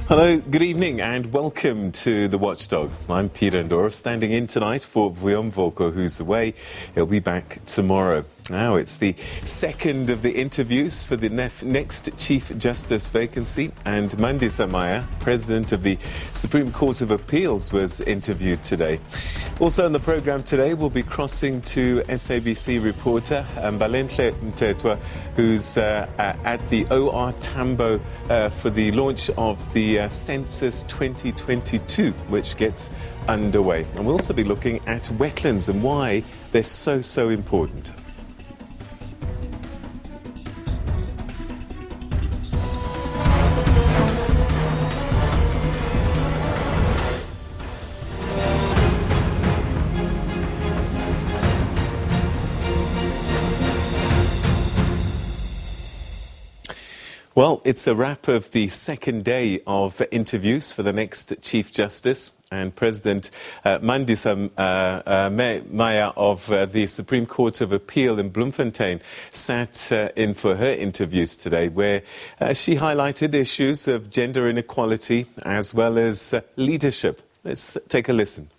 Hello, good evening and welcome to the Watchdog. I'm Peter Ndoro, standing in tonight for Vuyon Voko, who's away. He'll be back tomorrow. Now, it's the second of the interviews for the next Chief Justice vacancy, and Mandisa Maya, President of the Supreme Court of Appeals, was interviewed today. Also on the programme today, we'll be crossing to SABC reporter Mbalenhle Mtetwa, who's at the OR Tambo for the launch of the Census 2022, which gets underway. And we'll also be looking at wetlands and why they're so important. Well, it's a wrap of the second day of interviews for the next Chief Justice, and President Mandisa Maya of the Supreme Court of Appeal in Bloemfontein sat in for her interviews today, where she highlighted issues of gender inequality as well as leadership. Let's take a listen.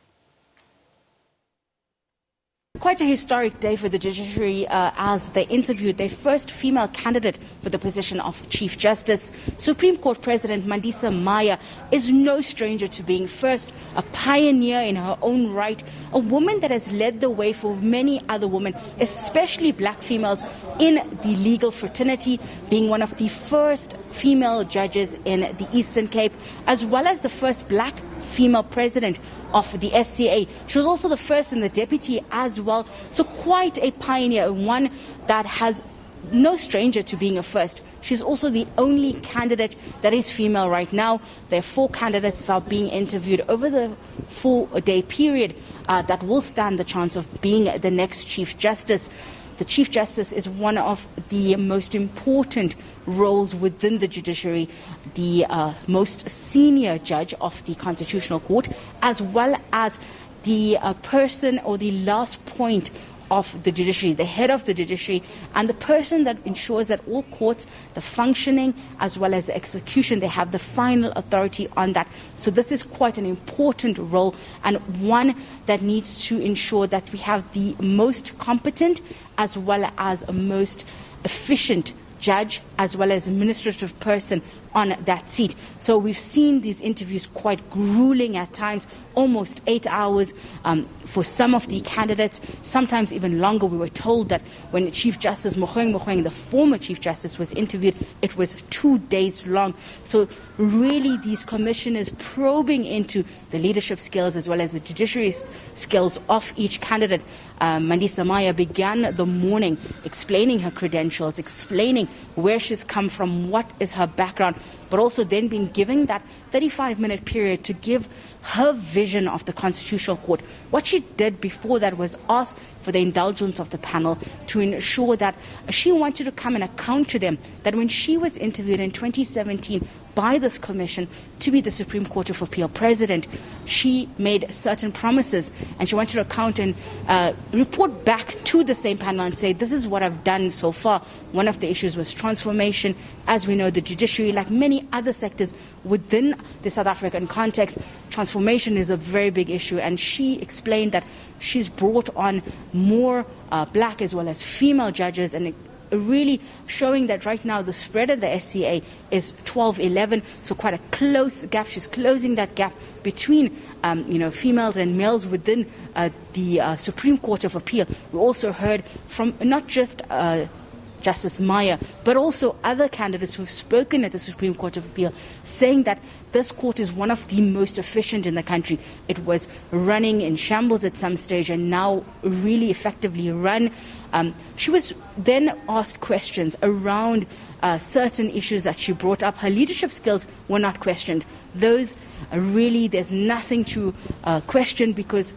Quite a historic day for the judiciary as they interviewed their first female candidate for the position of Chief Justice. Supreme Court President Mandisa Maya is no stranger to being first, a pioneer in her own right, a woman that has led the way for many other women, especially black females, in the legal fraternity, being one of the first female judges in the Eastern Cape, as well as the first black female president of the SCA. She was also the first and the deputy as well. So quite a pioneer, one that has no stranger to being a first. She's also the only candidate that is female right now. There are 4 candidates that are being interviewed over the 4-day period that will stand the chance of being the next Chief Justice. The Chief Justice is one of the most important roles within the judiciary, the most senior judge of the Constitutional Court, as well as the person or the last point of the judiciary, the head of the judiciary, and the person that ensures that all courts, the functioning as well as the execution, they have the final authority on that. So this is quite an important role, and one that needs to ensure that we have the most competent as well as a most efficient judge as well as administrative person on that seat. So we've seen these interviews quite grueling at times, almost 8 hours for some of the candidates, sometimes even longer. We were told that when Chief Justice Mogoeng, the former Chief Justice, was interviewed, it was 2 days long. So really these commissioners probing into the leadership skills as well as the judiciary skills of each candidate. Mandisa Maya began the morning explaining her credentials, explaining where she's come from, what is her background, but also then being given that 35-minute period to give her vision of the Constitutional Court. What she did before that was ask for the indulgence of the panel to ensure that she wanted to come and account to them that when she was interviewed in 2017 by this commission to be the Supreme Court of Appeal president, she made certain promises, and she wanted to account and report back to the same panel and say, this is what I've done so far. One of the issues was transformation. As we know, the judiciary, like many other sectors within the South African context, transformation is a very big issue, and she explained that she's brought on more black as well as female judges, and really showing that right now the spread of the SCA is 12-11, so quite a close gap. She's closing that gap between females and males within the Supreme Court of Appeal. We also heard from not just Justice Maya, but also other candidates who've spoken at the Supreme Court of Appeal, saying that this court is one of the most efficient in the country. It was running in shambles at some stage and now really effectively run. She was then asked questions around certain issues that she brought up. Her leadership skills were not questioned. Those really, there's nothing to question because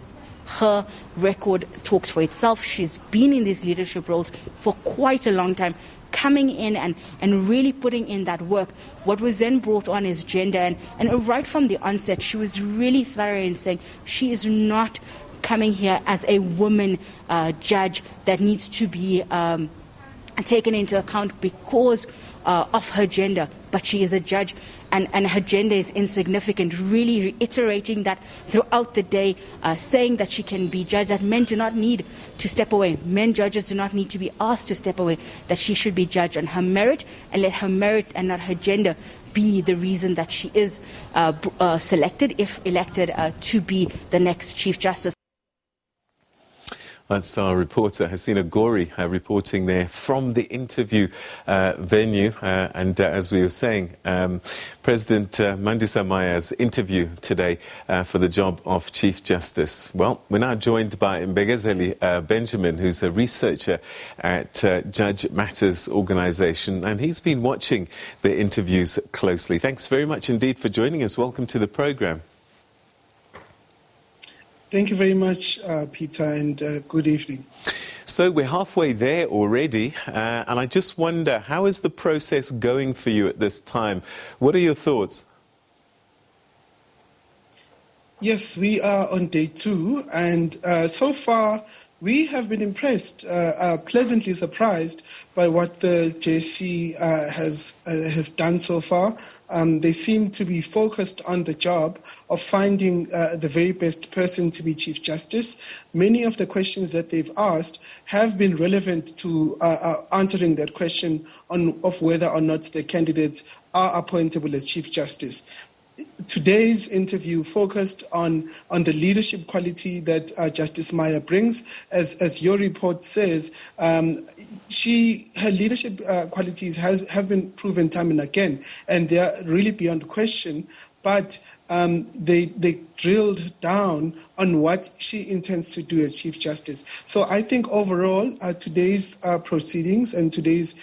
her record talks for itself. She's been in these leadership roles for quite a long time, coming in and really putting in that work. What was then brought on is gender, and right from the onset, she was really thorough in saying she is not coming here as a woman judge that needs to be taken into account because of her gender, but she is a judge and her gender is insignificant, really reiterating that throughout the day, saying that she can be judged, that men do not need to step away. Men judges do not need to be asked to step away, that she should be judged on her merit, and let her merit and not her gender be the reason that she is selected, if elected, to be the next Chief Justice. That's our reporter, Hasina Gori, reporting there from the interview venue. And as we were saying, President Mandisa Maya's interview today for the job of Chief Justice. Well, we're now joined by Mbegezeli Benjamin, who's a researcher at Judge Matters organisation, and he's been watching the interviews closely. Thanks very much indeed for joining us. Welcome to the programme. Thank you very much, Peter, and good evening. So we're halfway there already, and I just wonder, how is the process going for you at this time? What are your thoughts? Yes, we are on day 2, and so far we have been impressed, pleasantly surprised by what the JSC has done so far. They seem to be focused on the job of finding the very best person to be Chief Justice. Many of the questions that they've asked have been relevant to answering that question of whether or not the candidates are appointable as Chief Justice. Today's interview focused on the leadership quality that Justice Maya brings. As your report says, her leadership qualities have been proven time and again, and they are really beyond question. But they drilled down on what she intends to do as Chief Justice. So I think overall, today's proceedings and today's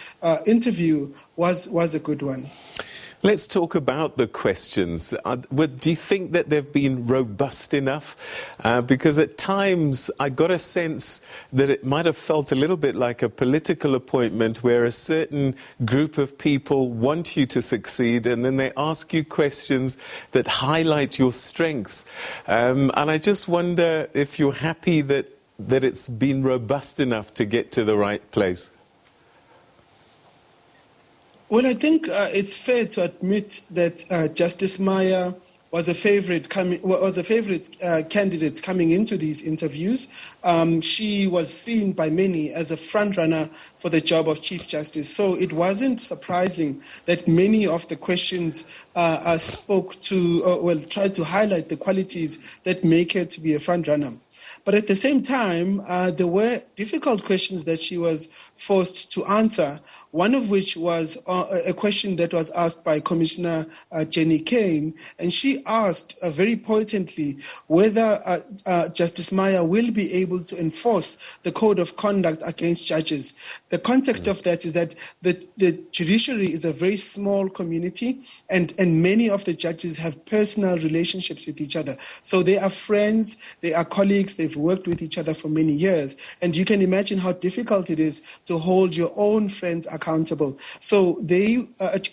interview was a good one. Let's talk about the questions. Do you think that they've been robust enough? Because at times I got a sense that it might have felt a little bit like a political appointment where a certain group of people want you to succeed and then they ask you questions that highlight your strengths. And I just wonder if you're happy that it's been robust enough to get to the right place. Well, I think it's fair to admit that Justice Maya was a favorite candidate coming into these interviews. She was seen by many as a front-runner for the job of Chief Justice. So it wasn't surprising that many of the questions tried to highlight the qualities that make her to be a front-runner. But at the same time, there were difficult questions that she was forced to answer, one of which was a question that was asked by Commissioner Jenny Kane, and she asked very pointedly whether Justice Maya will be able to enforce the code of conduct against judges. The context of that is that the judiciary is a very small community, and many of the judges have personal relationships with each other. So they are friends, they are colleagues, they've worked with each other for many years, and you can imagine how difficult it is to hold your own friends accountable. So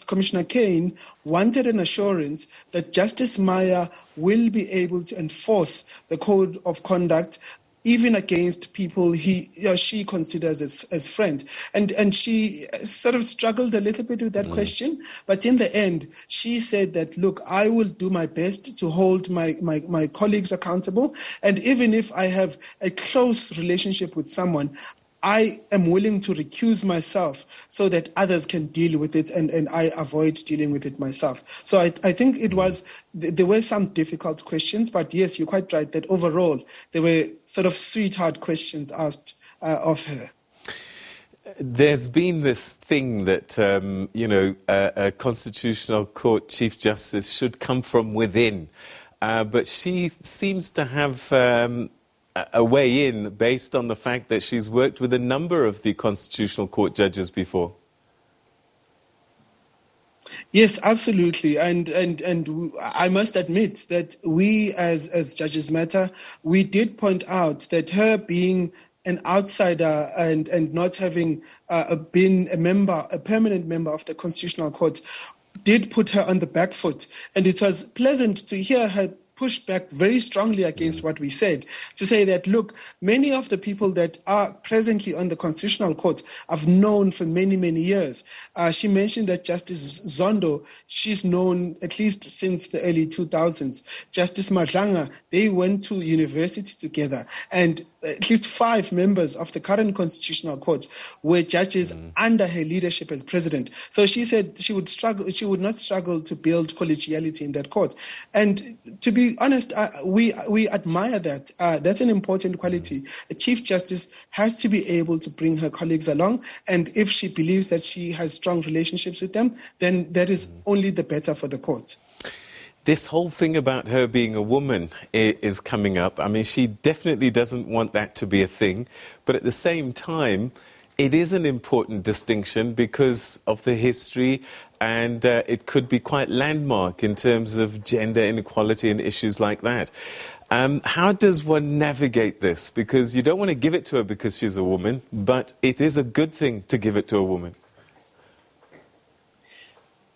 Commissioner Kane wanted an assurance that Justice Maya will be able to enforce the code of conduct even against people he or she considers as friends. And she sort of struggled a little bit with that question, but in the end, she said that, look, I will do my best to hold my colleagues accountable, and even if I have a close relationship with someone, I am willing to recuse myself so that others can deal with it and I avoid dealing with it myself. So I think there were some difficult questions, but yes, you're quite right that overall there were sort of sweetheart questions asked of her. There's been this thing that, a Constitutional Court Chief Justice should come from within, but she seems to have a way in based on the fact that she's worked with a number of the Constitutional Court judges before. Yes, absolutely. And I must admit that we as Judges Matter, we did point out that her being an outsider and not having been a permanent member of the Constitutional Court did put her on the back foot. And it was pleasant to hear her pushed back very strongly against what we said, to say that, look, many of the people that are presently on the Constitutional Court I've known for many, many years. She mentioned that Justice Zondo, she's known at least since the early 2000s. Justice Madlanga, they went to university together. And at least 5 members of the current Constitutional Court were judges under her leadership as president. So she said she would not struggle to build collegiality in that court. And to be honest, we admire that. That's an important quality. A Chief Justice has to be able to bring her colleagues along, and if she believes that she has strong relationships with them, then that is only the better for the court. This whole thing about her being a woman is coming up. I mean, she definitely doesn't want that to be a thing, but at the same time, it is an important distinction because of the history, and it could be quite landmark in terms of gender inequality and issues like that. How does one navigate this? Because you don't want to give it to her because she's a woman, but it is a good thing to give it to a woman.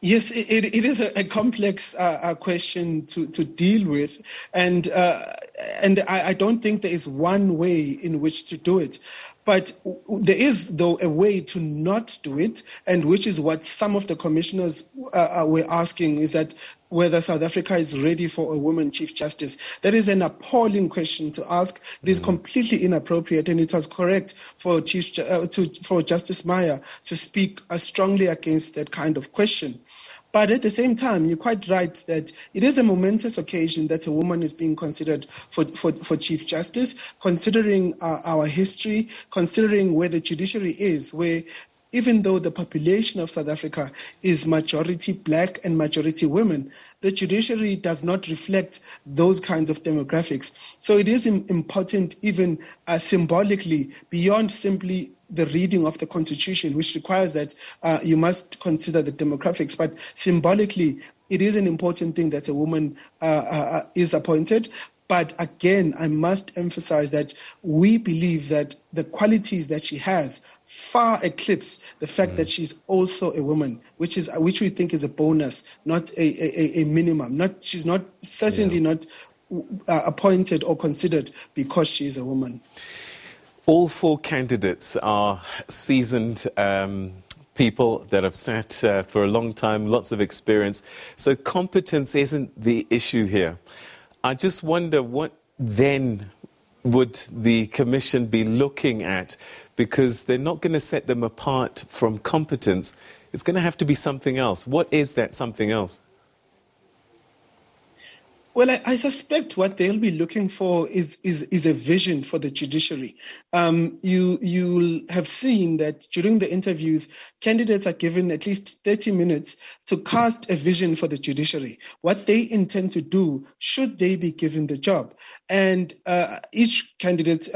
Yes, it is a complex question to deal with, and I don't think there is one way in which to do it. But there is, though, a way to not do it, and which is what some of the commissioners were asking, is that whether South Africa is ready for a woman Chief Justice. That is an appalling question to ask. It is completely inappropriate, and it was correct for for Justice Maya to speak strongly against that kind of question. But at the same time, you're quite right that it is a momentous occasion that a woman is being considered for Chief Justice, considering our history, considering where the judiciary is, where even though the population of South Africa is majority black and majority women, the judiciary does not reflect those kinds of demographics. So it is important, even symbolically, beyond simply the reading of the Constitution, which requires that you must consider the demographics. But symbolically, it is an important thing that a woman is appointed. But again, I must emphasize that we believe that the qualities that she has far eclipse the fact that she's also a woman, which we think is a bonus, not a minimum. She's not certainly not appointed or considered because she is a woman. All 4 candidates are seasoned people that have sat for a long time, lots of experience. So competence isn't the issue here. I just wonder what then would the Commission be looking at, because they're not going to set them apart from competence. It's going to have to be something else. What is that something else? Well, I suspect what they'll be looking for is a vision for the judiciary. You'll have seen that during the interviews, candidates are given at least 30 minutes to cast a vision for the judiciary, what they intend to do should they be given the job. And each candidate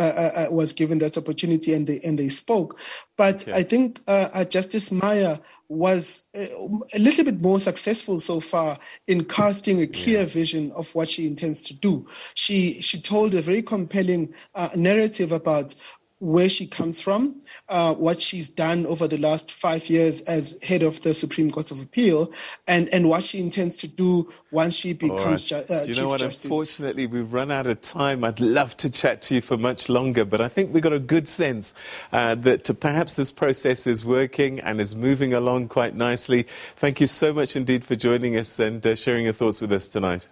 was given that opportunity, and they spoke. But I think Justice Maya was a little bit more successful so far in casting a clear vision of what she intends to do. She told a very compelling narrative about where she comes from, what she's done over the last 5 years as head of the Supreme Court of Appeal, and what she intends to do once she becomes Chief Justice. You know what? Unfortunately, we've run out of time. I'd love to chat to you for much longer, but I think we've got a good sense that perhaps this process is working and is moving along quite nicely. Thank you so much indeed for joining us and sharing your thoughts with us tonight.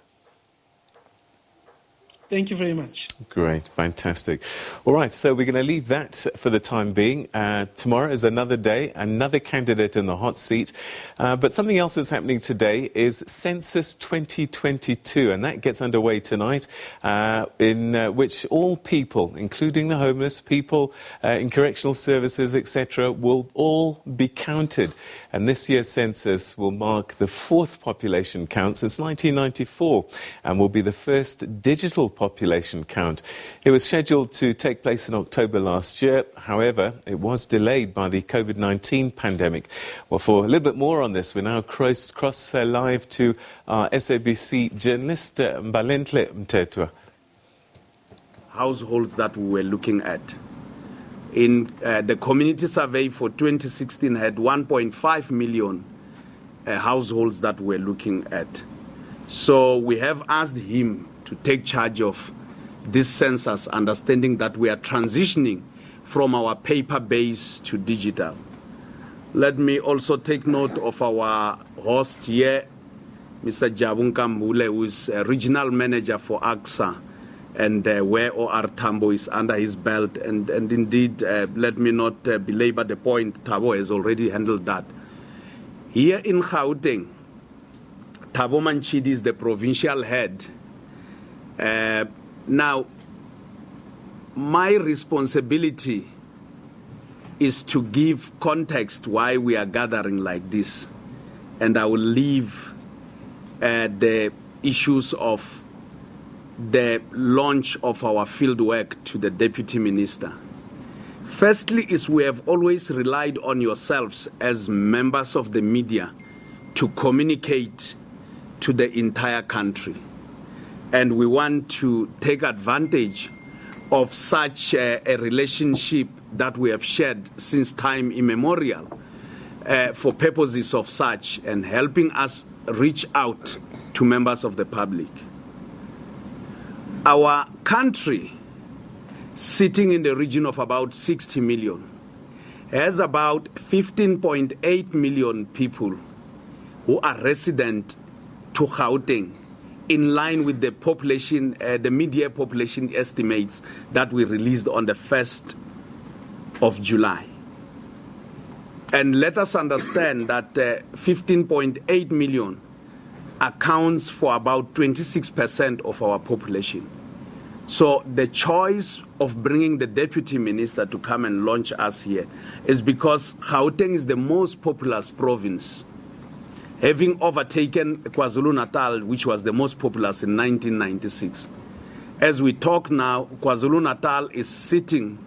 Thank you very much. Great, fantastic. All right, so we're going to leave that for the time being. Tomorrow is another day, another candidate in the hot seat. But something else that's happening today is Census 2022, and that gets underway tonight, in which all people, including the homeless, people in correctional services, etc., will all be counted. And this year's census will mark the 4th population count since 1994 and will be the first digital population count. It was scheduled to take place in October last year. However, it was delayed by the COVID-19 pandemic. Well, for a little bit more on this, we now cross live to our SABC journalist, Mbalenhle Mtetwa. Households that we were looking at. In the community survey for 2016 had 1.5 million households that we're looking at. So we have asked him to take charge of this census, understanding that we are transitioning from our paper-based to digital. Let me also take note of our host here, Mr. Jabun Kambule, who is a regional manager for AXA, and where OR Tambo is under his belt. And indeed, let me not belabor the point, Thabo has already handled that. Here in Gauteng, Thabo Manchidi is the provincial head. Now, my responsibility is to give context why we are gathering like this. And I will leave the issues of the launch of our field work to the Deputy Minister. Firstly, is we have always relied on yourselves as members of the media to communicate to the entire country. And we want to take advantage of such a relationship that we have shared since time immemorial for purposes of such and helping us reach out to members of the public. Our country, sitting in the region of about 60 million, has about 15.8 million people who are resident to Gauteng, in line with the population, the media population estimates that we released on the 1st of July. And let us understand that 15.8 million accounts for about 26% of our population. So the choice of bringing the Deputy Minister to come and launch us here is because Gauteng is the most populous province, having overtaken KwaZulu-Natal, which was the most populous in 1996. As we talk now, KwaZulu-Natal is sitting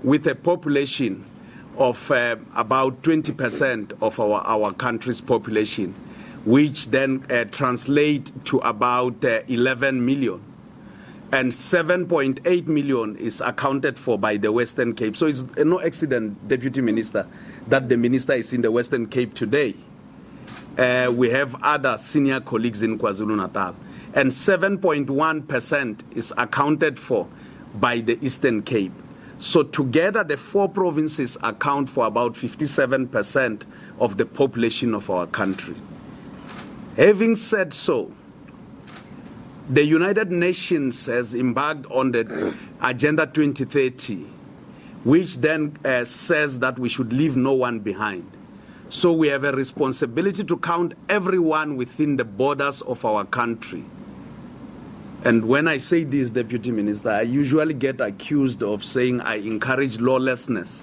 with a population of about 20% of our country's population, which then translate to about 11 million. And 7.8 million is accounted for by the Western Cape. So it's no accident, Deputy Minister, that the Minister is in the Western Cape today. We have other senior colleagues in KwaZulu-Natal. And 7.1% is accounted for by the Eastern Cape. So together, the four provinces account for about 57% of the population of our country. Having said so, the United Nations has embarked on the Agenda 2030, which then says that we should leave no one behind. So we have a responsibility to count everyone within the borders of our country. And when I say this, Deputy Minister, I usually get accused of saying I encourage lawlessness.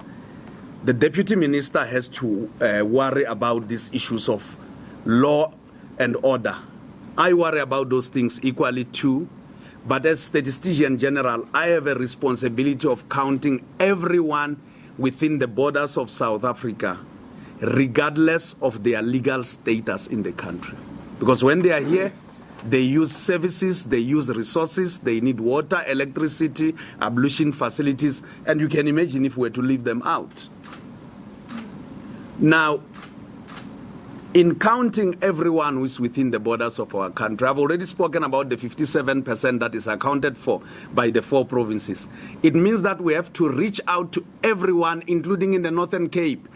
The Deputy Minister has to worry about these issues of law and order. I worry about those things equally too. But as Statistician General, I have a responsibility of counting everyone within the borders of South Africa, regardless of their legal status in the country. Because when they are here, they use services, they use resources, they need water, electricity, ablution facilities, and you can imagine if we were to leave them out. Now, in counting everyone who is within the borders of our country, I've already spoken about the 57% that is accounted for by the four provinces. It means that we have to reach out to everyone, including in the Northern Cape,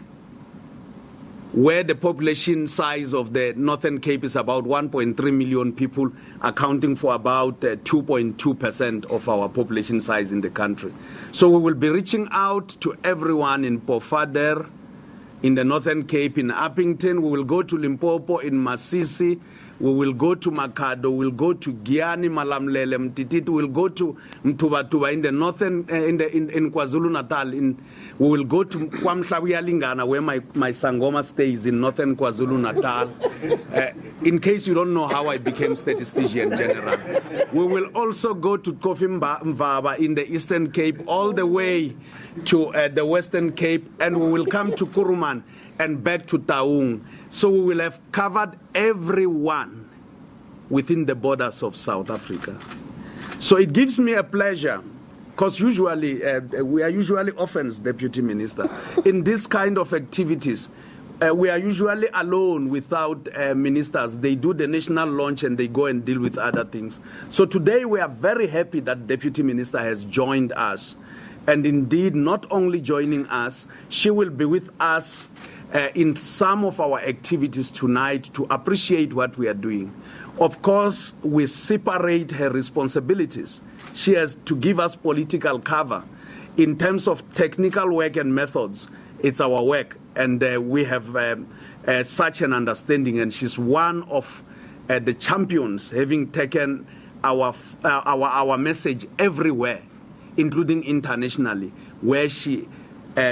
where the population size of the Northern Cape is about 1.3 million people, accounting for about 2.2% of our population size in the country. So we will be reaching out to everyone in Pofadder, in the Northern Cape, in Uppington. We will go to Limpopo, in Masisi. We will go to Makado. We will go to Giani, Malamlele, Mtititi. We will go to Mtubatuba in the northern, in KwaZulu-Natal. We will go to Kwamhlawiyalingana, where my Sangoma stays in northern KwaZulu-Natal. In case you don't know how I became Statistician General. We will also go to Kofi Mvaba in the Eastern Cape, all the way to the Western Cape, and we will come to Kuruman and back to Taung. So we will have covered everyone within the borders of South Africa. So it gives me a pleasure, because usually, we are usually orphans, Deputy Minister. In this kind of activities, we are usually alone without ministers. They do the national launch and they go and deal with other things. So today we are very happy that Deputy Minister has joined us. And indeed, not only joining us, she will be with us in some of our activities tonight to appreciate what we are doing. Of course, we separate her responsibilities. She has to give us political cover. In terms of technical work and methods, it's our work. And we have such an understanding, and she's one of the champions, having taken our message everywhere, including internationally, where she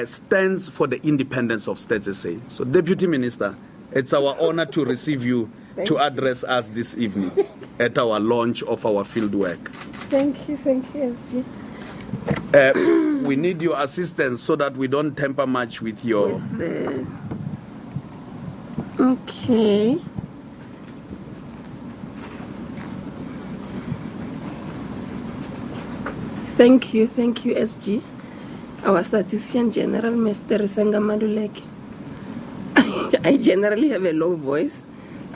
stands for the independence of Stats SA. So, Deputy Minister, it's our honor to receive you to address us this evening at our launch of our field work. Thank you, SG. We need your assistance so that we don't tamper much with your... Okay. Thank you, SG. Our Statistician General, Mr. Senga Maduleke. I generally have a low voice.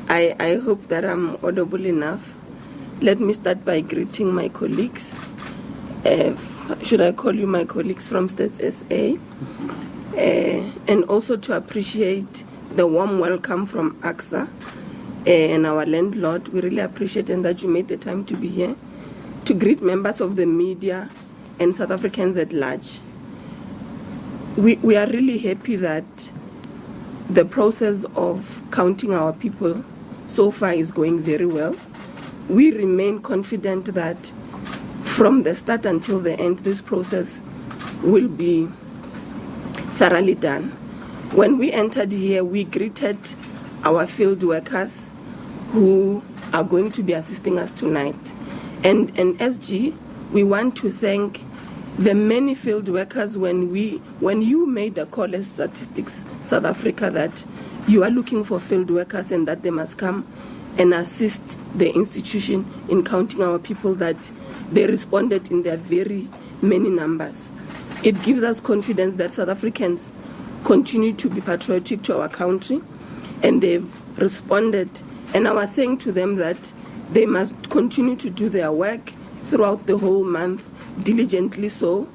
I hope that I'm audible enough. Let me start by greeting my colleagues. Should I call you my colleagues from Stats SA? And also to appreciate the warm welcome from AXA and our landlord. We really appreciate and that you made the time to be here. To greet members of the media and South Africans at large. We are really happy that the process of counting our people so far is going very well. We remain confident that from the start until the end, this process will be thoroughly done. When we entered here, we greeted our field workers who are going to be assisting us tonight. And SG, we want to thank the many field workers when you made the call as Statistics South Africa that you are looking for field workers and that they must come and assist the institution in counting our people, that they responded in their very many numbers. It gives us confidence that South Africans continue to be patriotic to our country, and they've responded. And I was saying to them that they must continue to do their work throughout the whole month, diligently so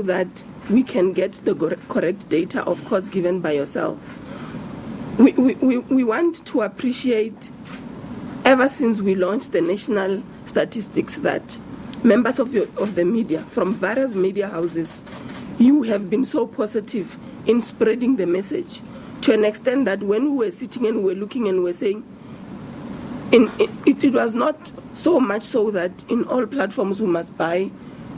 that we can get the correct data, of course, given by yourself. We want to appreciate, ever since we launched the national statistics, that members of the media from various media houses, you have been so positive in spreading the message to an extent that when we were sitting and we were looking and we were saying, it was not so much so that in all platforms we must buy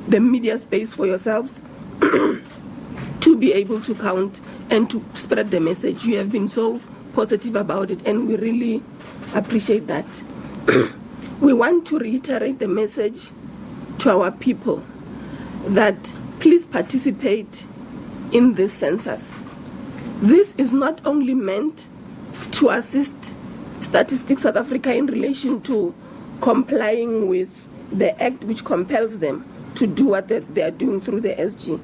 the media space for yourselves to be able to count and to spread the message. You have been so positive about it, and we really appreciate that. We want to reiterate the message to our people that please participate in this census. This is not only meant to assist Statistics South Africa in relation to complying with the act which compels them to do what they are doing through the SG.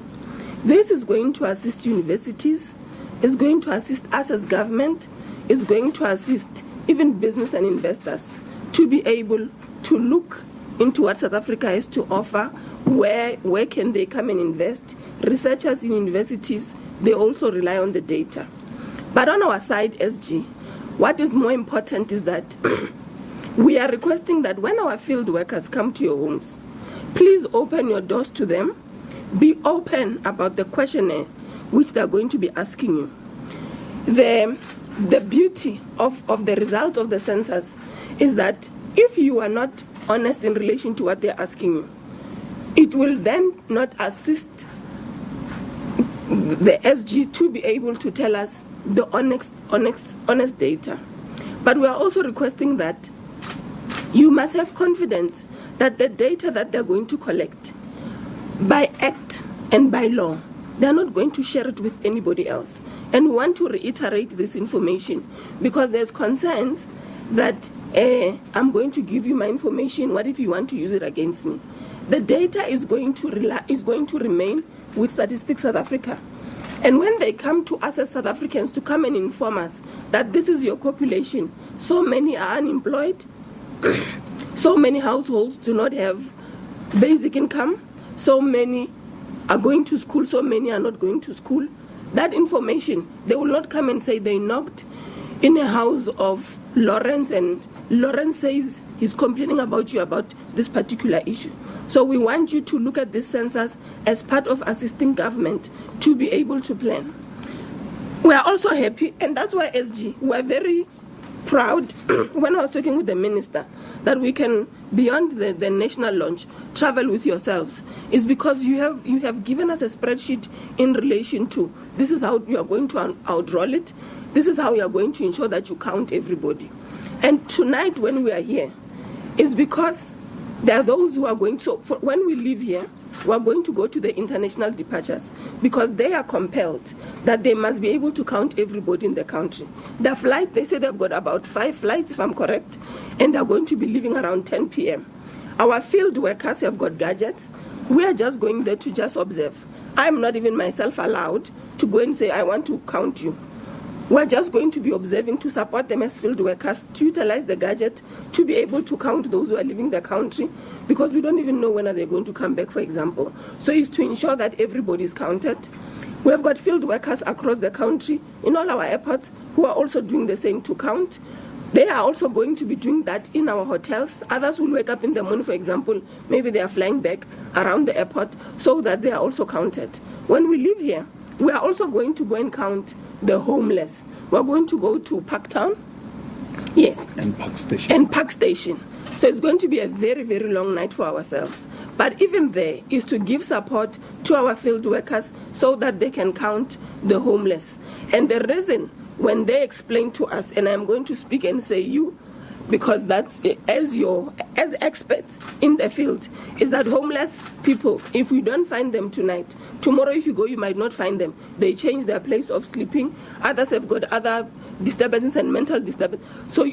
This is going to assist universities, it's going to assist us as government, it's going to assist even business and investors to be able to look into what South Africa has to offer, where can they come and invest. Researchers in universities, they also rely on the data. But on our side, SG, what is more important is that we are requesting that when our field workers come to your homes, please open your doors to them. Be open about the questionnaire which they are going to be asking you. The beauty of the result of the census is that if you are not honest in relation to what they're asking you, it will then not assist the SG to be able to tell us the honest data. But we are also requesting that you must have confidence that the data that they're going to collect, by act and by law, they're not going to share it with anybody else. And we want to reiterate this information because there's concerns that I'm going to give you my information, what if you want to use it against me? The data is going to remain with Statistics South Africa. And when they come to us as South Africans to come and inform us that this is your population, so many are unemployed, so many households do not have basic income, so many are going to school, so many are not going to school. That information, they will not come and say they knocked in a house of Lawrence and Lawrence says he's complaining about you about this particular issue. So we want you to look at this census as part of assisting government to be able to plan. We are also happy, and that's why SG, we're very proud when I was talking with the minister that we can, beyond the national launch, travel with yourselves, is because you have given us a spreadsheet in relation to this is how you are going to outroll it, this is how you are going to ensure that you count everybody. And tonight when we are here is because there are those who are going to, when we leave here, we are going to go to the international departures because they are compelled that they must be able to count everybody in the country. The flight, they say they've got about 5 flights, if I'm correct, and they're going to be leaving around 10 p.m. Our field workers have got gadgets. We are just going there to just observe. I'm not even myself allowed to go and say, I want to count you. We're just going to be observing to support them as field workers, to utilize the gadget, to be able to count those who are leaving the country, because we don't even know when are they going to come back, for example. So it's to ensure that everybody is counted. We have got field workers across the country in all our airports who are also doing the same to count. They are also going to be doing that in our hotels. Others will wake up in the morning, for example, maybe they are flying back around the airport so that they are also counted. When we leave here, we are also going to go and count the homeless. We're going to go to Parktown. Yes. And Park Station. And Park Station. So it's going to be a very, very long night for ourselves. But even there is to give support to our field workers so that they can count the homeless. And the reason when they explain to us, and I'm going to speak and say you, because that's as experts in the field, is that homeless people, if we don't find them tonight, tomorrow if you go you might not find them. They change their place of sleeping. Others have got other disturbances and mental disturbance. So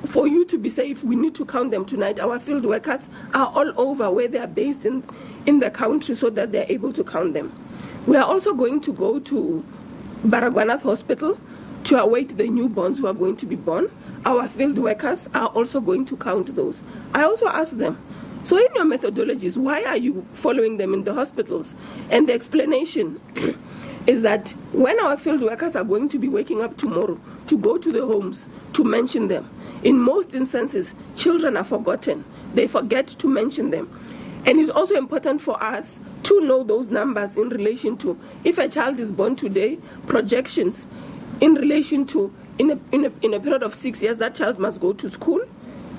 for you to be safe, we need to count them tonight. Our field workers are all over where they are based in the country so that they're able to count them. We are also going to go to Baragwanath Hospital to await the newborns who are going to be born. Our field workers are also going to count those. I also asked them, so in your methodologies, why are you following them in the hospitals? And the explanation is that when our field workers are going to be waking up tomorrow to go to the homes to mention them, in most instances, children are forgotten. They forget to mention them. And it's also important for us to know those numbers in relation to, if a child is born today, projections in relation to, in a period of 6 years, that child must go to school,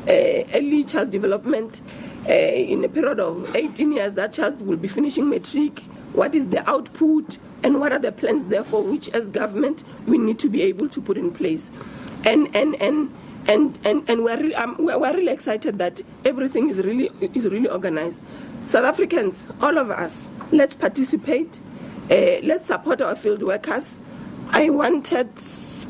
early child development. In a period of 18 years, that child will be finishing matric. What is the output, and what are the plans, therefore, which as government we need to be able to put in place? And we're really excited that everything is really organized. South Africans, all of us, let's participate. Let's support our field workers. I wanted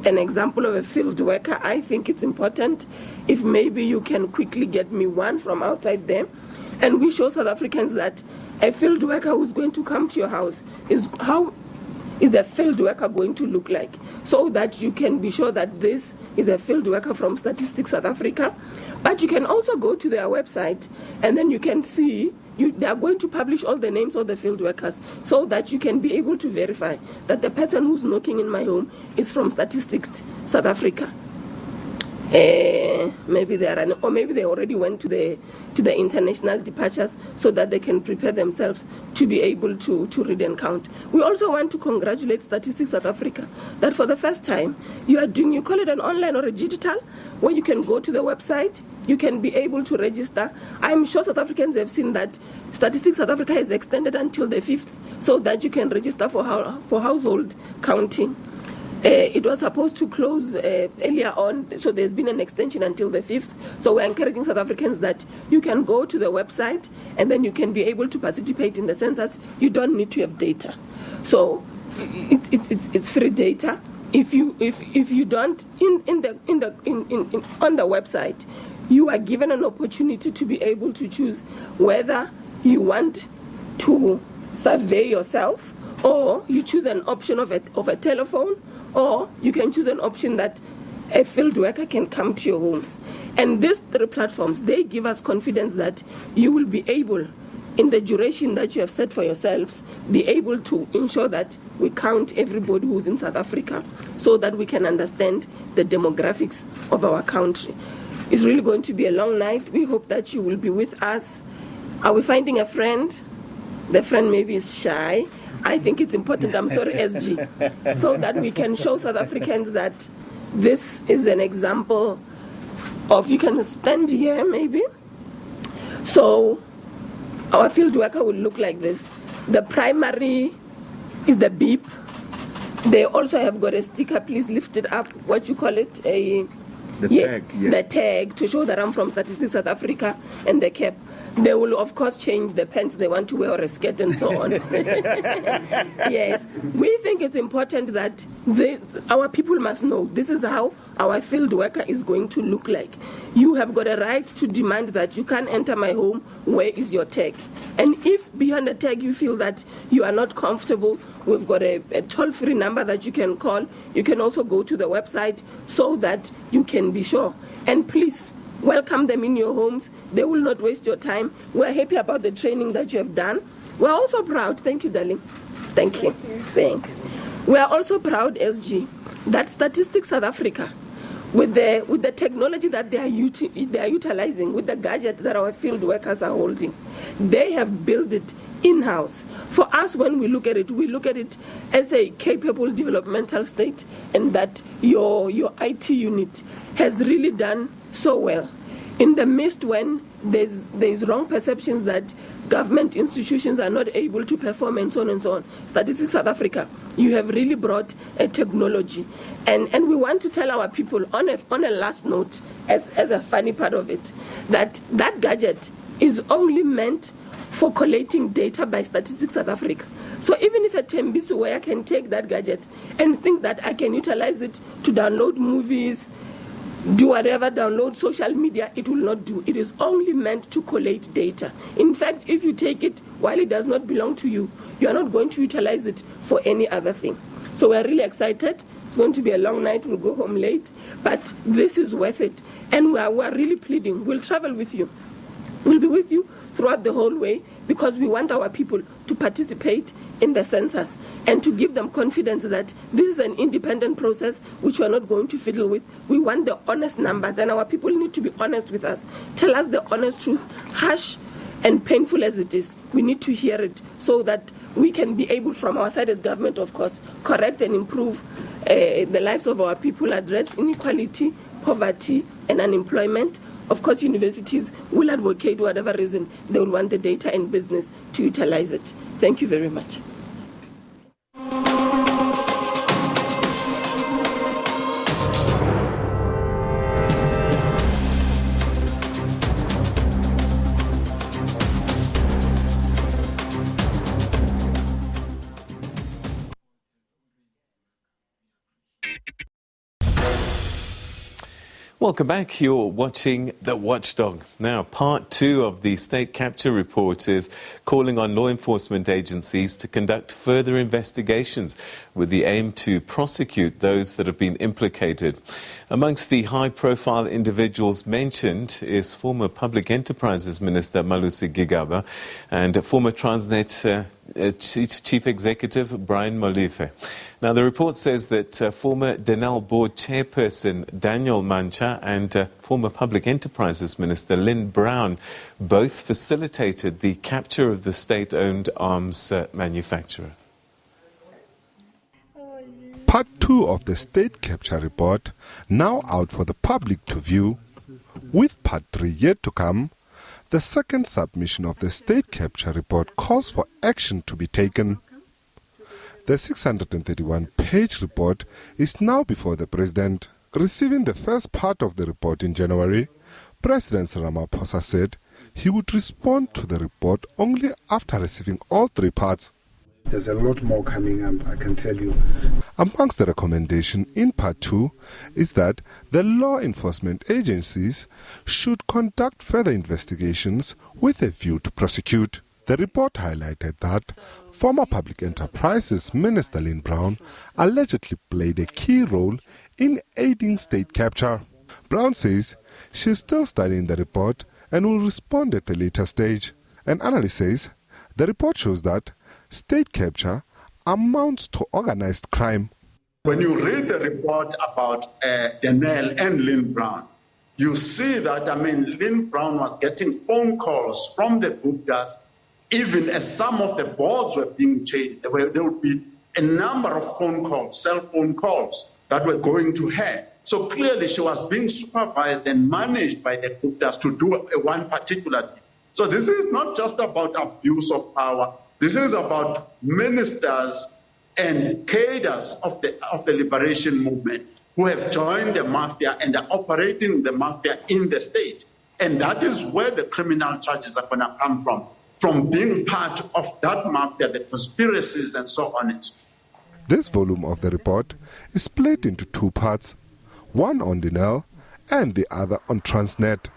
an example of a field worker. I think it's important if maybe you can quickly get me one from outside there, and we show South Africans that a field worker who's going to come to your house how is the field worker going to look like, so that you can be sure that this is a field worker from Statistics South Africa. But you can also go to their website and then you can see they are going to publish all the names of the field workers so that you can be able to verify that the person who's knocking in my home is from Statistics South Africa. Maybe they are, or maybe they already went to the international departures so that they can prepare themselves to be able to read and count. We also want to congratulate Statistics South Africa that for the first time you call it an online or a digital, where you can go to the website, you can be able to register. I'm sure South Africans have seen that Statistics South Africa is extended until the 5th so that you can register for household counting. It was supposed to close earlier on, so there's been an extension until the 5th. So we're encouraging South Africans that you can go to the website and then you can be able to participate in the census. You don't need to have data. So it's free data. If you don't on the website, you are given an opportunity to be able to choose whether you want to survey yourself, or you choose an option of a telephone, or you can choose an option that a field worker can come to your homes. And these three platforms, they give us confidence that you will be able, in the duration that you have set for yourselves, be able to ensure that we count everybody who's in South Africa so that we can understand the demographics of our country. It's really going to be a long night. We hope that you will be with us. Are we finding a friend? The friend maybe is shy. I think it's important, I'm sorry, SG, so that we can show South Africans that this is an example of, you can stand here maybe. So our field worker will look like this. The primary is the beep. They also have got a sticker, please lift it up, what you call it? The tag, to show that I'm from Statistics South Africa, and the cap. They will, of course, change the pants they want to wear or a skirt and so on. Yes, we think it's important that our people must know this is how our field worker is going to look like. You have got a right to demand that you can't enter my home. Where is your tag? And if beyond the tag you feel that you are not comfortable, we've got a toll-free number that you can call. You can also go to the website so that you can be sure. And please, welcome them in your homes. They will not waste your time. We're happy about the training that you have done. We're also proud. Thank you, darling. Thank you. Thanks. We are also proud, SG, that Statistics South Africa, with the technology that they are utilizing, with the gadget that our field workers are holding, they have built it in-house. For us, when we look at it as a capable developmental state, and that your IT unit has really done so well. In the midst when there's wrong perceptions that government institutions are not able to perform and so on and so on, Statistics South Africa, you have really brought a technology. And we want to tell our people on a last note, as a funny part of it, that gadget is only meant for collating data by Statistics South Africa. So even if a Tembisiweya can take that gadget and think that I can utilize it to download movies, do whatever, download social media, it will not do. It is only meant to collate data. In fact, if you take it while it does not belong to you, you are not going to utilize it for any other thing. So we're really excited. It's going to be a long night. We'll go home late. But this is worth it. And we're really pleading. We'll travel with you. We'll be with you throughout the whole way, because we want our people to participate in the census and to give them confidence that this is an independent process which we're not going to fiddle with. We want the honest numbers, and our people need to be honest with us. Tell us the honest truth, harsh and painful as it is. We need to hear it so that we can be able, from our side as government, of course, correct and improve the lives of our people, address inequality, poverty and unemployment. Of course, universities will advocate whatever reason they will want the data and business to utilize it. Thank you very much. Welcome back. You're watching The Watchdog. Now, part 2 of the state capture report is calling on law enforcement agencies to conduct further investigations with the aim to prosecute those that have been implicated. Amongst the high-profile individuals mentioned is former Public Enterprises Minister Malusi Gigaba and former Transnet Chief Executive Brian Molefe. Now, the report says that former Denel Board Chairperson Daniel Mancha and former Public Enterprises Minister Lynn Brown both facilitated the capture of the state-owned arms manufacturer. Part 2 of the state capture report now out for the public to view. With Part 3 yet to come, the second submission of the state capture report calls for action to be taken. The 631-page report is now before the President. Receiving the first part of the report in January, President Ramaphosa said he would respond to the report only after receiving all 3 parts. There's a lot more coming up, I can tell you. Amongst the recommendation in Part 2 is that the law enforcement agencies should conduct further investigations with a view to prosecute. The report highlighted that former Public Enterprises Minister Lynn Brown allegedly played a key role in aiding state capture. Brown says she's still studying the report and will respond at a later stage. An analyst says the report shows that state capture amounts to organized crime. When you read the report about Denel and Lynn Brown, you see that, Lynn Brown was getting phone calls from the Guptas, even as some of the boards were being changed. There would be a number of phone calls, cell phone calls, that were going to her. So clearly she was being supervised and managed by the Guptas to do one particular thing. So this is not just about abuse of power. This is about ministers and cadres of the liberation movement who have joined the mafia and are operating the mafia in the state. And that is where the criminal charges are going to come from being part of that mafia, the conspiracies and so on. This volume of the report is split into two parts, one on Denel and the other on Transnet.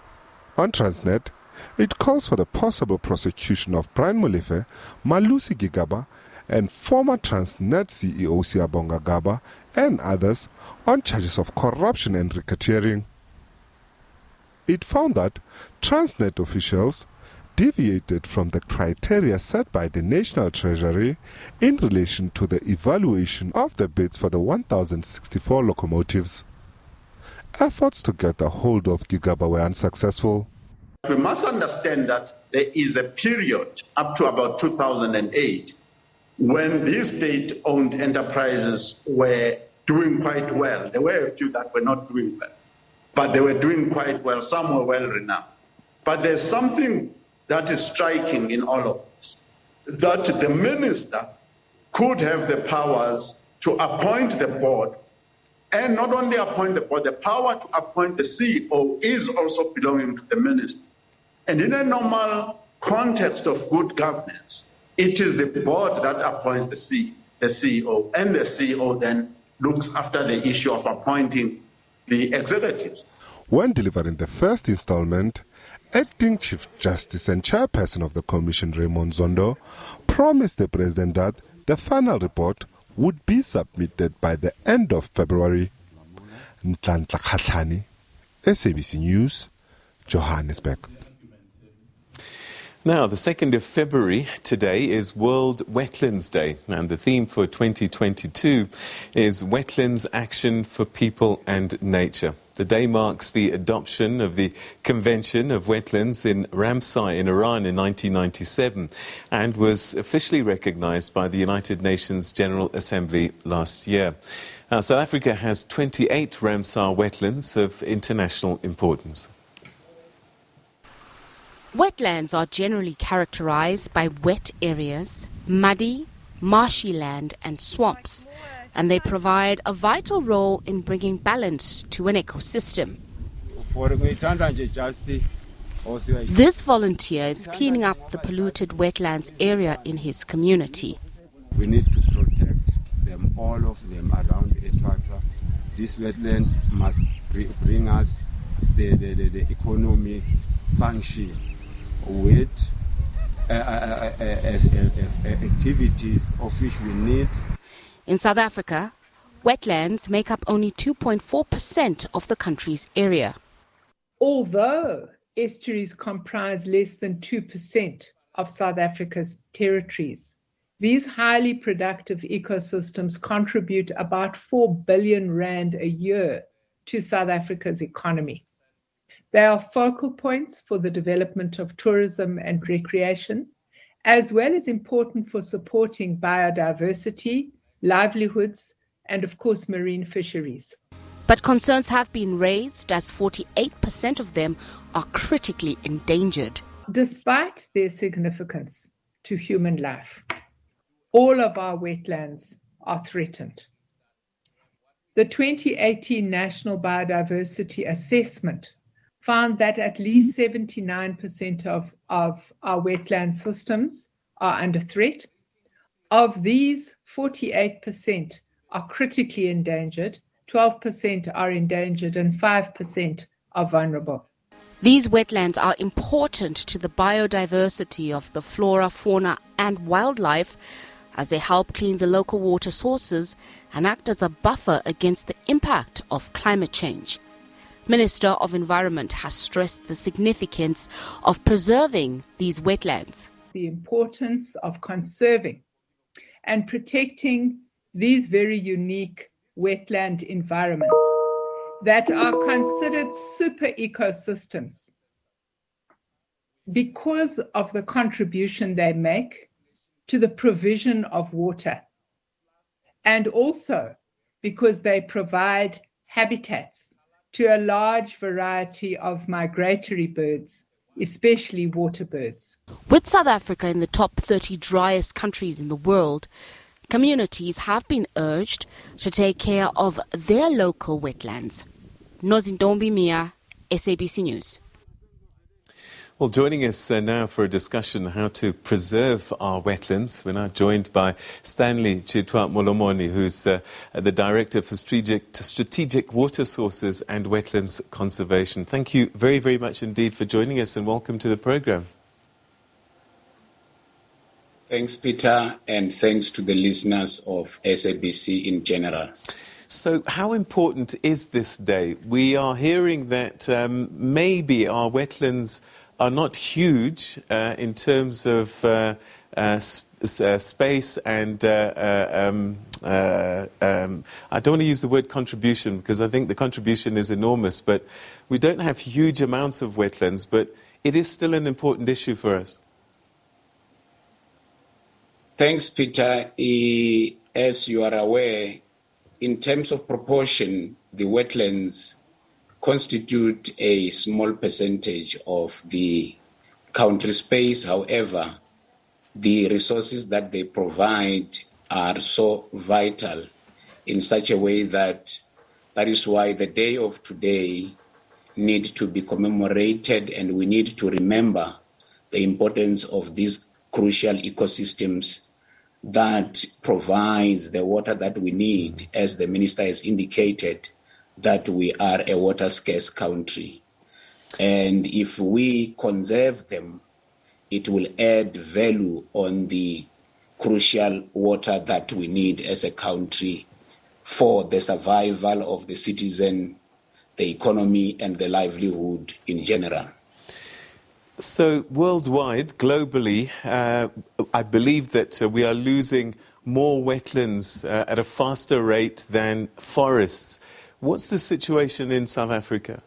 On Transnet, it calls for the possible prosecution of Brian Molefe, Malusi Gigaba, and former Transnet CEO Siyabonga Gaba and others on charges of corruption and racketeering. It found that Transnet officials deviated from the criteria set by the National Treasury in relation to the evaluation of the bids for the 1,064 locomotives. Efforts to get a hold of Gigaba were unsuccessful. We must understand that there is a period up to about 2008 when these state-owned enterprises were doing quite well. There were a few that were not doing well, but they were doing quite well. Some were well renowned. But there's something that is striking in all of this, that the minister could have the powers to appoint the board, and not only appoint the board, the power to appoint the CEO is also belonging to the minister. And in a normal context of good governance, it is the board that appoints the CEO, and the CEO then looks after the issue of appointing the executives. When delivering the first installment, Acting Chief Justice and Chairperson of the Commission, Raymond Zondo, promised the President that the final report would be submitted by the end of February. Ntlantla Khatlhane, SABC News, Johannesburg. Now, the 2nd of February today is World Wetlands Day, and the theme for 2022 is Wetlands Action for People and Nature. The day marks the adoption of the Convention of Wetlands in Ramsar in Iran in 1997 and was officially recognized by the United Nations General Assembly last year. South Africa has 28 Ramsar wetlands of international importance. Wetlands are generally characterized by wet areas, muddy, marshy land and swamps, and they provide a vital role in bringing balance to an ecosystem. This volunteer is cleaning up the polluted wetlands area in his community. We need to protect them, all of them around Etwatwa. This wetland must bring us the economy function with activities of which we need. In South Africa, wetlands make up only 2.4% of the country's area. Although estuaries comprise less than 2% of South Africa's territories, these highly productive ecosystems contribute about 4 billion rand a year to South Africa's economy. They are focal points for the development of tourism and recreation, as well as important for supporting biodiversity, livelihoods, and of course marine fisheries. But concerns have been raised as 48% of them are critically endangered. Despite their significance to human life, all of our wetlands are threatened. The 2018 National Biodiversity Assessment found that at least 79% of our wetland systems are under threat. Of these, 48% are critically endangered, 12% are endangered, and 5% are vulnerable. These wetlands are important to the biodiversity of the flora, fauna and wildlife as they help clean the local water sources and act as a buffer against the impact of climate change. Minister of Environment has stressed the significance of preserving these wetlands. The importance of conserving and protecting these very unique wetland environments that are considered super ecosystems because of the contribution they make to the provision of water, and also because they provide habitats to a large variety of migratory birds, especially water birds. With South Africa in the top 30 driest countries in the world, communities have been urged to take care of their local wetlands. Nozintombi Mia, SABC News. Well, joining us now for a discussion on how to preserve our wetlands, we're now joined by Stanley Chitwa Molomoni, who's the Director for Strategic Water Sources and Wetlands Conservation. Thank you very, very much indeed for joining us and welcome to the programme. Thanks, Peter, and thanks to the listeners of SABC in general. So how important is this day? We are hearing that maybe our wetlands are not huge in terms of space and I don't want to use the word contribution because I think the contribution is enormous, but we don't have huge amounts of wetlands, but it is still an important issue for us. Thanks, Peter. As you are aware, in terms of proportion, the wetlands constitute a small percentage of the country space. However, the resources that they provide are so vital in such a way that is why the day of today need to be commemorated, and we need to remember the importance of these crucial ecosystems that provides the water that we need, as the minister has indicated, that we are a water scarce country. And if we conserve them, it will add value on the crucial water that we need as a country for the survival of the citizen, the economy, and the livelihood in general. So worldwide, globally, I believe that we are losing more wetlands at a faster rate than forests. What's the situation in South Africa?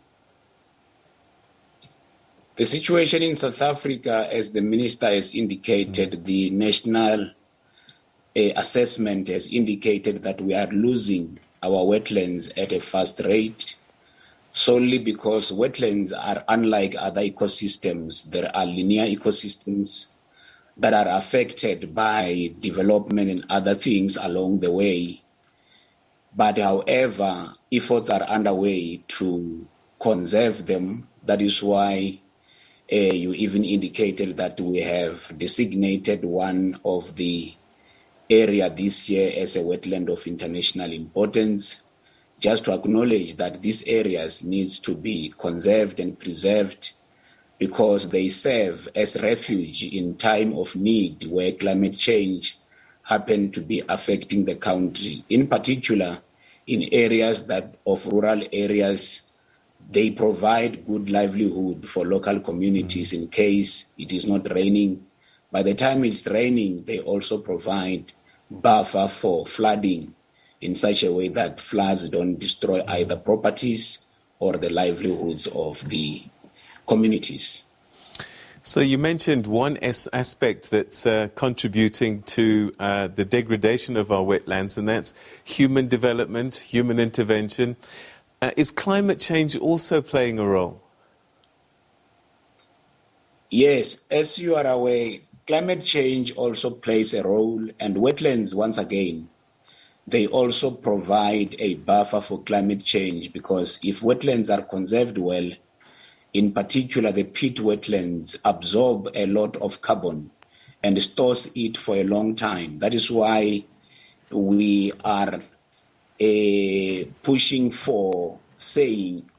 The situation in South Africa, as the minister has indicated, the national assessment has indicated that we are losing our wetlands at a fast rate, solely because wetlands are unlike other ecosystems. There are linear ecosystems that are affected by development and other things along the way. But however, efforts are underway to conserve them. That is why you even indicated that we have designated one of the area this year as a wetland of international importance, just to acknowledge that these areas needs to be conserved and preserved because they serve as refuge in time of need where climate change happen to be affecting the country. In particular, in areas that of rural areas, they provide good livelihood for local communities in case it is not raining. By the time it's raining, they also provide buffer for flooding in such a way that floods don't destroy either properties or the livelihoods of the communities. So you mentioned one aspect that's contributing to the degradation of our wetlands, and that's human development, human intervention. Is climate change also playing a role? Yes, as you are aware, climate change also plays a role, and wetlands, once again, they also provide a buffer for climate change, because if wetlands are conserved well, in particular the peat wetlands absorb a lot of carbon and stores it for a long time. That is why we are pushing for saying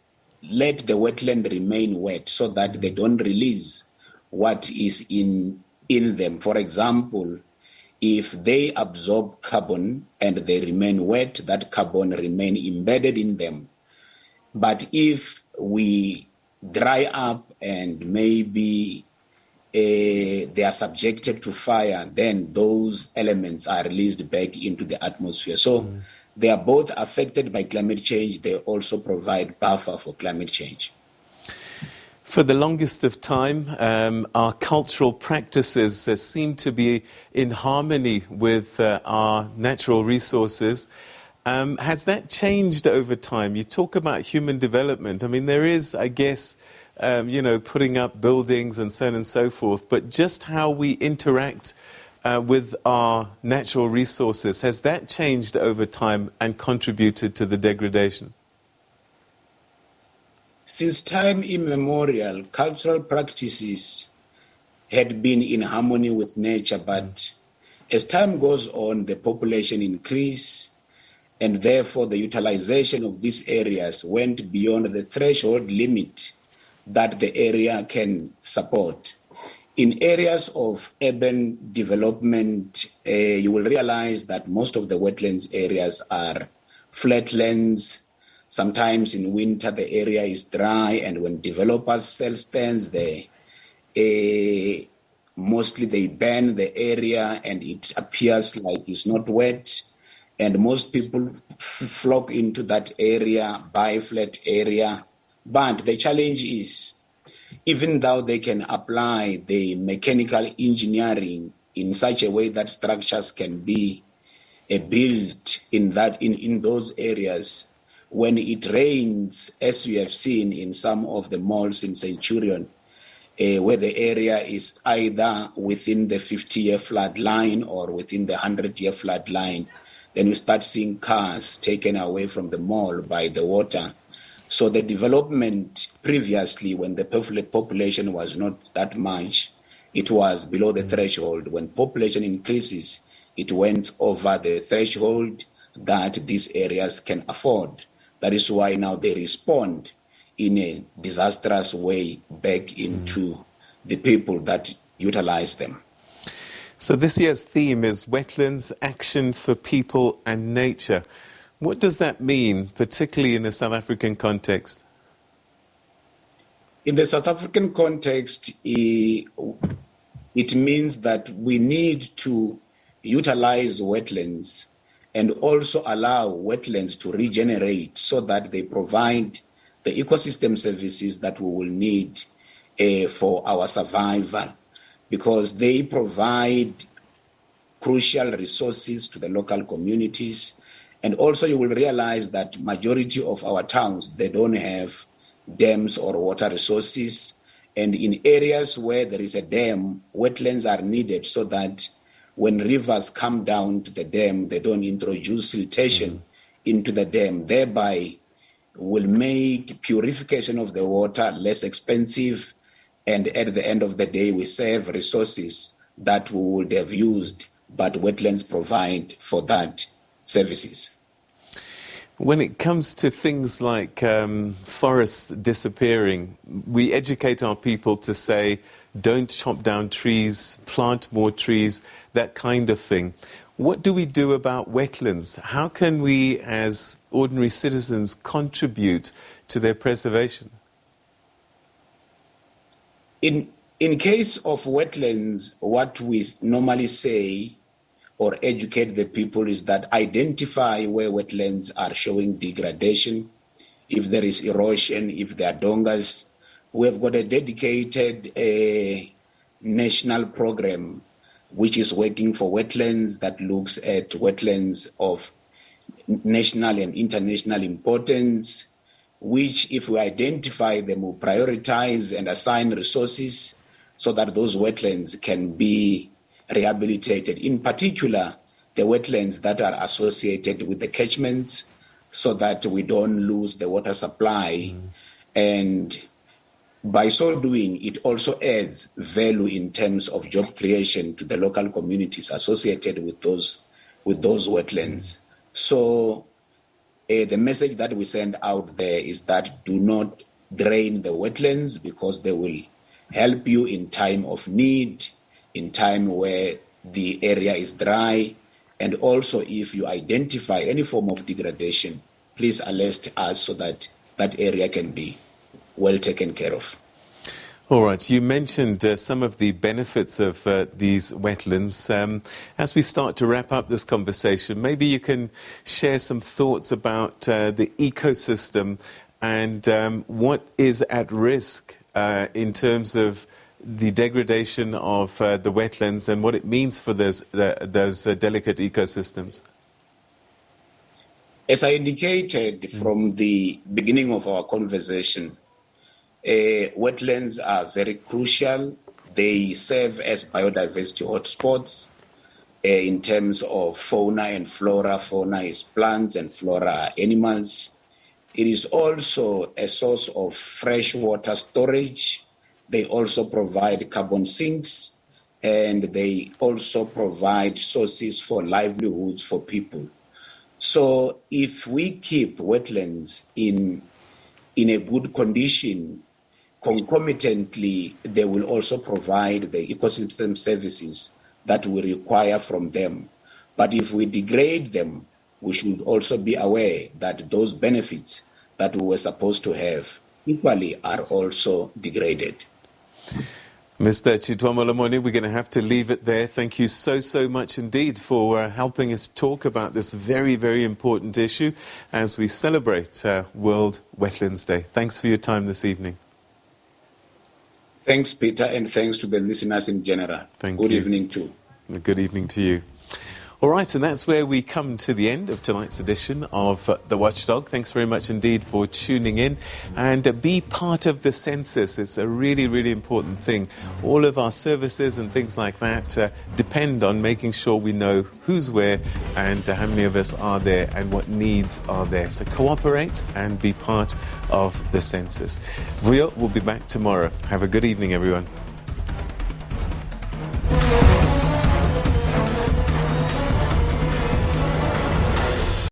let the wetland remain wet so that they don't release what is in them. For example, if they absorb carbon and they remain wet, that carbon remain embedded in them. But if we dry up and maybe they are subjected to fire, then those elements are released back into the atmosphere. So they are both affected by climate change. They also provide buffer for climate change. For the longest of time, our cultural practices seem to be in harmony with our natural resources. Has that changed over time? You talk about human development. I mean, there is, I guess, putting up buildings and so on and so forth, but just how we interact with our natural resources, has that changed over time and contributed to the degradation? Since time immemorial, cultural practices had been in harmony with nature, but as time goes on, the population increased, and therefore the utilization of these areas went beyond the threshold limit that the area can support. In areas of urban development, you will realize that most of the wetlands areas are flatlands. Sometimes in winter, the area is dry, and when developers sell stands there, mostly they ban the area and it appears like it's not wet. And most people flock into that area, buy flat area. But the challenge is, even though they can apply the mechanical engineering in such a way that structures can be built in those areas, when it rains, as we have seen in some of the malls in Centurion, where the area is either within the 50-year flood line or within the 100-year flood line, then we start seeing cars taken away from the mall by the water. So the development previously, when the population was not that much, it was below the threshold. When population increases, it went over the threshold that these areas can afford. That is why now they respond in a disastrous way back into the people that utilize them. So this year's theme is Wetlands, Action for People and Nature. What does that mean, particularly in a South African context? In the South African context, it means that we need to utilize wetlands and also allow wetlands to regenerate so that they provide the ecosystem services that we will need for our survival, because they provide crucial resources to the local communities. And also you will realize that majority of our towns, they don't have dams or water resources. And in areas where there is a dam, wetlands are needed so that when rivers come down to the dam, they don't introduce siltation into the dam, thereby will make purification of the water less expensive. And at the end of the day, we save resources that we would have used, but wetlands provide for that services. When it comes to things like forests disappearing, we educate our people to say, don't chop down trees, plant more trees, that kind of thing. What do we do about wetlands? How can we, as ordinary citizens, contribute to their preservation? In case of wetlands, what we normally say or educate the people is that identify where wetlands are showing degradation, if there is erosion, if there are dongas. We have got a dedicated national program which is working for wetlands, that looks at wetlands of national and international importance, which if we identify them, we prioritize and assign resources so that those wetlands can be rehabilitated. In particular, the wetlands that are associated with the catchments, so that we don't lose the water supply. And by so doing, it also adds value in terms of job creation to the local communities associated with those wetlands. So the message that we send out there is that do not drain the wetlands, because they will help you in time of need, in time where the area is dry. And also, if you identify any form of degradation, please alert us so that that area can be well taken care of. All right, you mentioned some of the benefits of these wetlands. As we start to wrap up this conversation, maybe you can share some thoughts about the ecosystem and what is at risk in terms of the degradation of the wetlands and what it means for those delicate ecosystems. As I indicated from the beginning of our conversation, wetlands are very crucial. They serve as biodiversity hotspots in terms of fauna and flora. Fauna is plants and flora are animals. It is also a source of fresh water storage. They also provide carbon sinks, and they also provide sources for livelihoods for people. So if we keep wetlands in a good condition, concomitantly, they will also provide the ecosystem services that we require from them. But if we degrade them, we should also be aware that those benefits that we were supposed to have equally are also degraded. Mr. Chitwamolomoni, we're going to have to leave it there. Thank you so much indeed for helping us talk about this very, very important issue as we celebrate World Wetlands Day. Thanks for your time this evening. Thanks, Peter, and thanks to the listeners in general. Thank you. Good evening too. Good evening to you. All right, and that's where we come to the end of tonight's edition of The Watchdog. Thanks very much indeed for tuning in, and be part of the census. It's a really, really important thing. All of our services and things like that depend on making sure we know who's where and how many of us are there and what needs are there. So cooperate and be part of the census. Vuyo will be back tomorrow. Have a good evening, everyone.